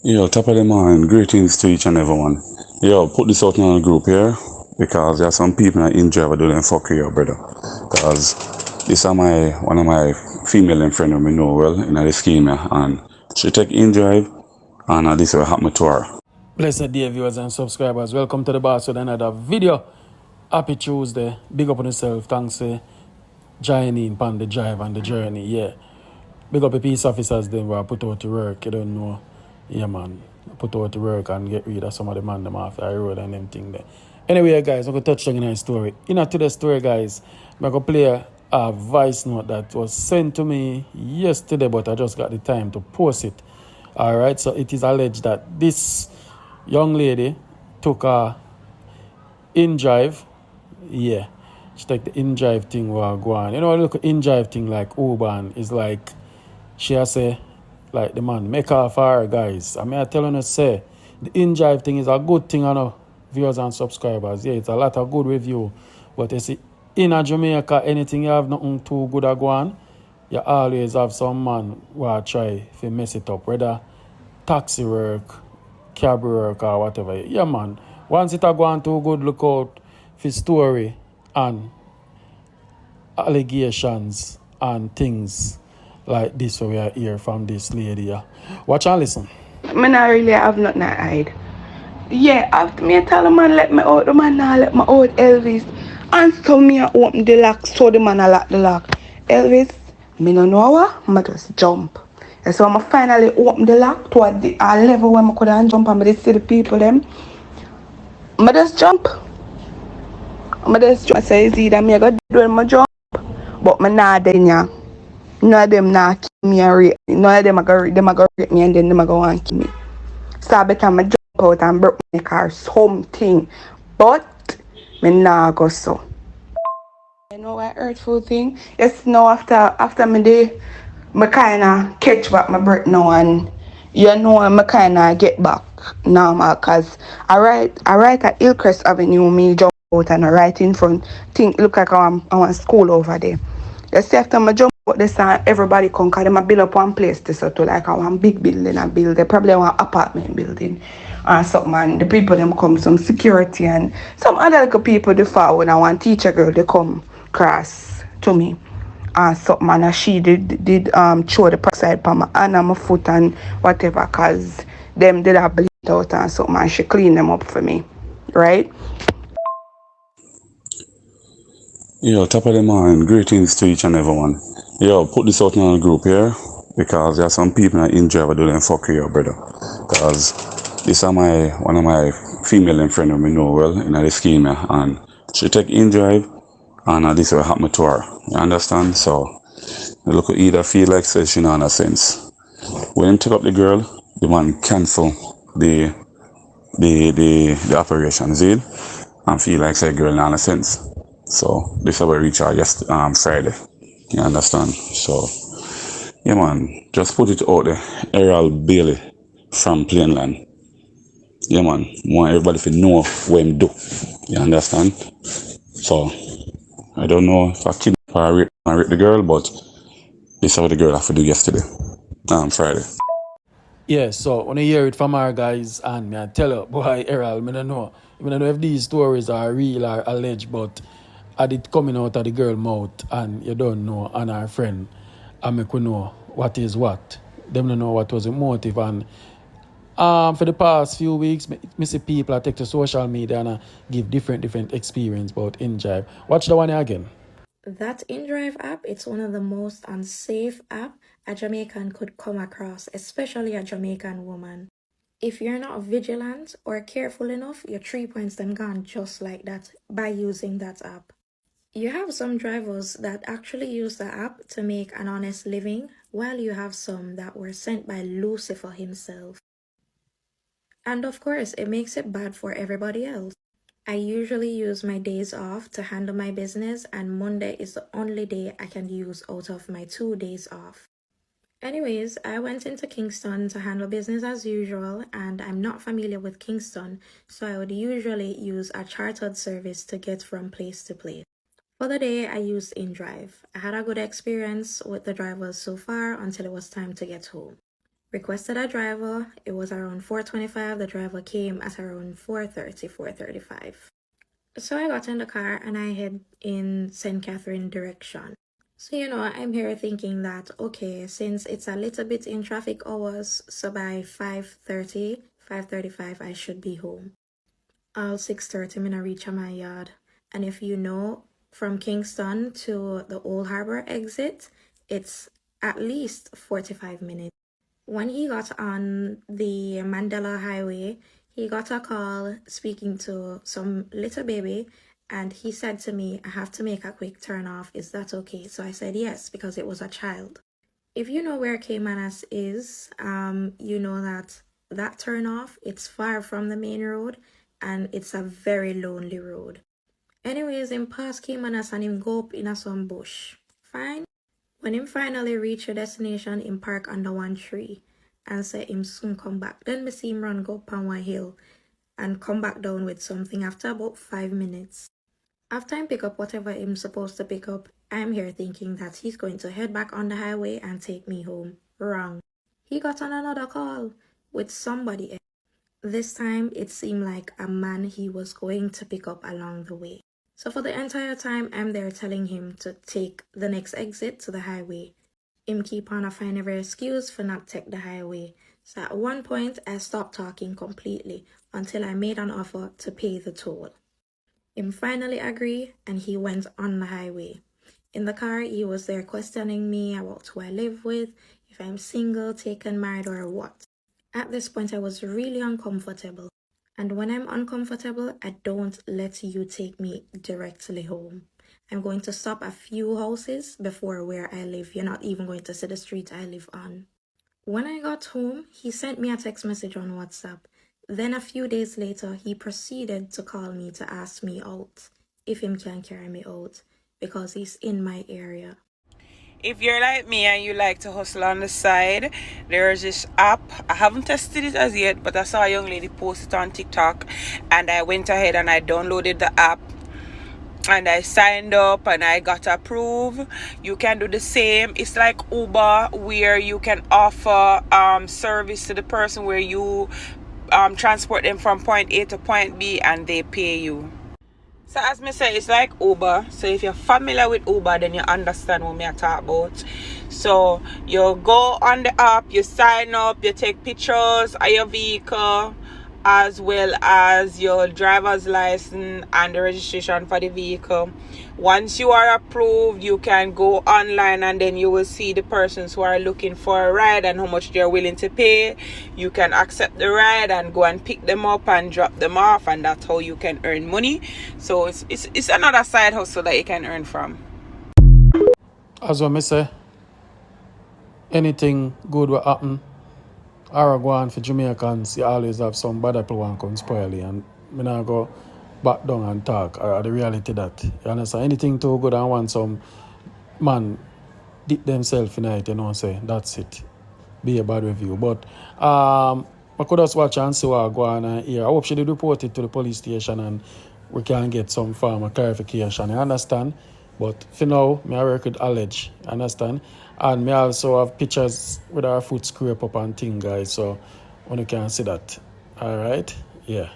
Yo, top of the morning, greetings to each and everyone. Yo, put this out in the group here because there are some people that in drive do them fuck you, brother. Because this are one of my female and friend who me know well in the scheme here, and she take in drive and this will happen to her. Blessed day, viewers and subscribers. Welcome to the boss with another video. Happy Tuesday. Big up on yourself. Thanks for joining on the drive and the journey. Yeah. Big up the peace officers then who put out to work. You don't know. Yeah, man. Put out to work and get rid of some of the man them off the road and them thing there. Anyway, guys, I'm going to touch on a story. In today's story, guys, I'm going to play a voice note that was sent to me yesterday, but I just got the time to post it. All right. So it is alleged that this young lady took a in drive. Yeah. She take the in drive thing while go on. You know, look in drive thing like Uber is like she has say like the man make her for her guys. I mean I tell you say the in drive thing is a good thing, I know, viewers and subscribers. Yeah, it's a lot of good review. But you see in a Jamaica anything you have nothing too good at go on, you always have some man who try to mess it up. Whether taxi work, cab work or whatever. Yeah, man. Once it a go on too good, look out for story and allegations and things like this we are hear from this lady. Yeah. Watch and listen. Me not really have nothing to hide. Yeah, after me tell the man let me out, the man not let me out Elvis. And so me I open the lock, so the man I lock the lock. Elvis, me no know what, I just jump. And so I finally open the lock to a level where I could jump and I see the people them. I just jump. I say it's either me I go do it, I jump, but me not dead in ya. None of them not kill me and rape me. None of them are go rape me and then them are go and kill me. So I better me jump out and broke my car something. But me nah go so. You know what hurtful thing? Yes, now after me day, me kinda catch back my breath now and you know me kinda get back normal cause I write at Hillcrest Avenue, me jump out and I right in front. Think look like I'm school over there. You see after me jump out this and everybody come cause them a build up one place this to like one big building and build. They probably one apartment building or something and the people them come some security and some other little people they forward and one teacher girl they come cross to me and something and she did throw the peroxide on my hand and my foot and whatever cause them did have bleed out and something and she cleaned them up for me, right? Yo, top of the morning, greetings to each and everyone. Yo, put this out in the group here because there are some people that in drive do them fuck you, brother. Because this are one of my female and friend who me know well in the scheme here, and she take in drive and this will happen to her. You understand? So the look either feel like says she not a sense. When him take up the girl, the man cancel the operation, see? And feel like say girl not a sense. So this is how we reach out Friday. You understand? So yeah man, just put it out there. Errol Bailey from Plainland. Yeah man, want everybody to know what him do. You understand? So I don't know if I kidnap or rape the girl, but this is how the girl have to do yesterday. Friday. Yeah, so when I hear it from our guys and me I tell her, boy, Errol, I don't know. I don't know if these stories are real or alleged, but I did coming out of the girl mouth and you don't know and our friend and make we know what is what. Them don't know what was the motive and for the past few weeks, me see people I take to social media and give different experience about InDrive. Watch the one again. That InDrive app, it's one of the most unsafe app a Jamaican could come across, especially a Jamaican woman. If you're not vigilant or careful enough, your 3 points then gone just like that by using that app. You have some drivers that actually use the app to make an honest living, while you have some that were sent by Lucifer himself. And of course, it makes it bad for everybody else. I usually use my days off to handle my business, and Monday is the only day I can use out of my 2 days off. Anyways, I went into Kingston to handle business as usual, and I'm not familiar with Kingston, so I would usually use a chartered service to get from place to place. For the day, I used InDrive. I had a good experience with the drivers so far until it was time to get home. Requested a driver. It was around 4:25. The driver came at around 4:30, 4:35. So I got in the car and I head in St. Catherine direction. So, I'm here thinking that, okay, since it's a little bit in traffic hours, so by 5:30, 5:35, I should be home. All 6:30, I'm gonna reach my yard. And if you know, from Kingston to the Old Harbor exit, it's at least 45 minutes. When he got on the Mandela Highway, he got a call speaking to some little baby, and he said to me, I have to make a quick turn off. Is that okay? So I said yes, because it was a child. If you know where K1LL is, you know that turn off, it's far from the main road, and it's a very lonely road. Anyways, him pass K1LL and him go up in some bush. Fine. When him finally reach a destination, him park under one tree and say him soon come back. Then me see him run go up on one hill and come back down with something after about 5 minutes. After him pick up whatever him supposed to pick up, I'm here thinking that he's going to head back on the highway and take me home. Wrong. He got on another call with somebody else. This time, it seemed like a man he was going to pick up along the way. So for the entire time, I'm there telling him to take the next exit to the highway. Him keep on find every excuse for not take the highway. So at one point, I stopped talking completely until I made an offer to pay the toll. Him finally agreed and he went on the highway. In the car, he was there questioning me about who I live with, if I'm single, taken, married, or what. At this point, I was really uncomfortable. And when I'm uncomfortable, I don't let you take me directly home. I'm going to stop a few houses before where I live. You're not even going to see the street I live on. When I got home, he sent me a text message on WhatsApp. Then a few days later, he proceeded to call me to ask me out, if him can carry me out, because he's in my area. If you're like me and you like to hustle on the side, there's this app. I haven't tested it as yet, but I saw a young lady post it on TikTok, and I went ahead and I downloaded the app and I signed up and I got approved. You can do the same. It's like Uber, where you can offer service to the person, where you transport them from point A to point B and they pay you. So as me say, it's like Uber. So if you're familiar with Uber, then you understand what me I talk about. So you go on the app, you sign up, you take pictures of your vehicle, as well as your driver's license and the registration for the vehicle. Once you are approved, you can go online and then you will see the persons who are looking for a ride and how much they're willing to pay. You can accept the ride and go and pick them up and drop them off, and that's how you can earn money. So it's another side hustle that you can earn from. As what me say, anything good will happen. Araguan for Jamaicans, you always have some bad people want come spoil you, and me not go back down and talk. Or the reality that, you understand? Anything too good and want some man dip themselves in it, say that's it. Be a bad review. But I could just watch and see what go on here. I hope she did report it to the police station and we can get some form of clarification. You understand? But for now, I work with Allege, understand? And me also have pictures with our foot scrape up and thing, guys. So, when you can see that. Alright? Yeah.